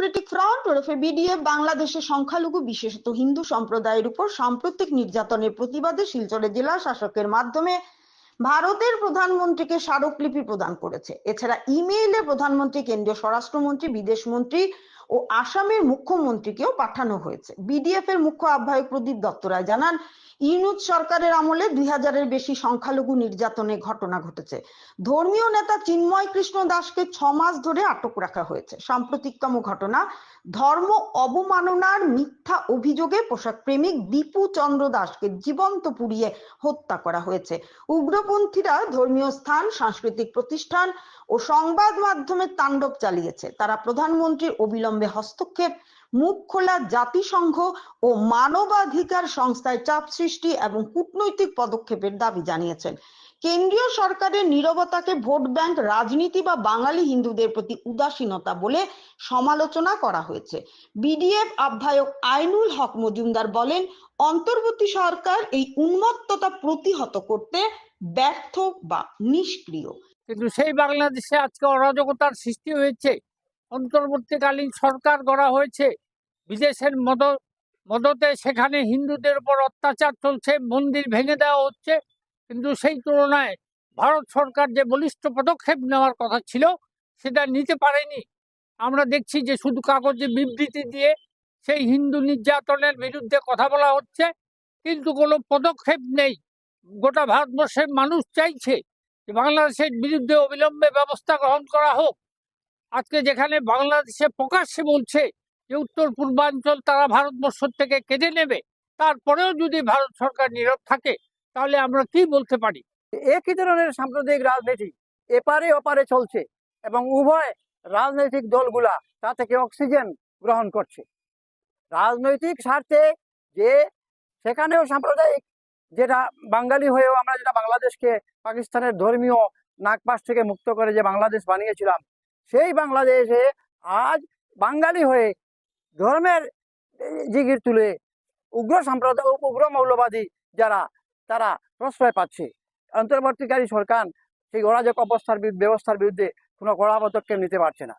Democratic front ওরফে BDF বাংলাদেশের সংখ্যালঘু বিশেষত হিন্দু সম্প্রদায়ের উপর সাম্প্রতিক নির্যাতনের প্রতিবাদে শিলচরে জেলা শাসকের মাধ্যমে ভারতের প্রধানমন্ত্রীকে স্মারকলিপি প্রদান করেছে। এছাড়া ইমেইলে প্রধানমন্ত্রী, কেন্দ্রীয় স্বরাষ্ট্রমন্ত্রী, বিদেশমন্ত্রী ও আসামের মুখ্যমন্ত্রীকেও পাঠানো হয়েছে। বিডিএফ এর মুখ্য আহ্বায়ক প্রদীপ দত্ত রায় জানান, ইউনূস সরকারের আমলে 2000-এর বেশি সংখ্যালঘু নির্যাতনের ঘটনা ঘটেছে। ধর্মীয় নেতা চিন্ময় কৃষ্ণ দাসকে 6 মাস ধরে আটক রাখা হয়েছে। সাম্প্রতিকতম ঘটনা, ধর্ম অবমাননার মিথ্যা অভিযোগে পোশাক প্রেমিক দীপু চন্দ্র দাসকে জীবন্ত পুড়িয়ে হত্যা করা হয়েছে। উগ্রপন্থীরা ধর্মীয় স্থান, সাংস্কৃতিক প্রতিষ্ঠান ও সংবাদ মাধ্যমে তাণ্ডব চালিয়েছে। তারা প্রধানমন্ত্রীর অবিলম্বে হস্তক্ষেপ, মুখ খোলা জাতিসংঘ ও মানবাধিকার সংস্থায় চাপ সৃষ্টি এবং কূটনৈতিক পদক্ষেপের দাবি জানিয়েছেন। কেন্দ্রীয় সরকারের নীরবতাকে ভোট ব্যাংক রাজনীতি বা বাঙালি হিন্দুদের প্রতি উদাসীনতা বলে সমালোচনা করা হয়েছে। বিডিএফ আহ্বায়ক আইনুল হক মজুমদার বলেন, অন্তর্বর্তী সরকার এই উন্মত্ততা প্রতিহত করতে ব্যর্থ বা নিষ্ক্রিয়। কিন্তু সেই বাংলাদেশে আজকে অরাজকতার সৃষ্টি হয়েছে। অন্তর্বর্তীকালীন সরকার গড়া হয়েছে, বিদেশের মদতে সেখানে হিন্দুদের উপর অত্যাচার চলছে, মন্দির ভেঙে দেওয়া হচ্ছে। কিন্তু সেই তুলনায় ভারত সরকার যে বলিষ্ঠ পদক্ষেপ নেওয়ার কথা ছিল সেটা নিতে পারেনি। আমরা দেখছি যে শুধু কাগজে বিবৃতি দিয়ে সেই হিন্দু নির্যাতনের বিরুদ্ধে কথা বলা হচ্ছে, কিন্তু কোনো পদক্ষেপ নেই। গোটা ভারতবর্ষের মানুষ চাইছে যে বাংলাদেশের বিরুদ্ধে অবিলম্বে ব্যবস্থা গ্রহণ করা হোক। আজকে যেখানে বাংলাদেশে প্রকাশ্যে বলছে যে উত্তর পূর্বাঞ্চল তারা ভারতবর্ষ থেকে কেটে নেবে, তারপরেও যদি ভারত সরকার নীরব থাকে তাহলে আমরা কি বলতে পারি? একই ধরনের সাম্প্রদায়িক রাজনীতি এপারে ওপারে চলছে এবং উভয় রাজনৈতিক দলগুলা তা থেকে অক্সিজেন গ্রহণ করছে। রাজনৈতিক স্বার্থে যে সেখানেও সাম্প্রদায়িক, যেটা বাঙালি হয়েও আমরা যেটা বাংলাদেশকে পাকিস্তানের ধর্মীয় নাগপাশ থেকে মুক্ত করে যে বাংলাদেশ বানিয়েছিলাম, সেই বাংলাদেশে আজ বাঙালি হয়ে ধর্মের জিগির তুলে উগ্র সাম্প্রদায়, উগ্র মৌলবাদী যারা, তারা প্রশ্রয় পাচ্ছে। অন্তর্বর্তীকারী সরকার সেই অরাজক ব্যবস্থার বিরুদ্ধে কোনো কড়া পদক্ষেপ নিতে পারছে না।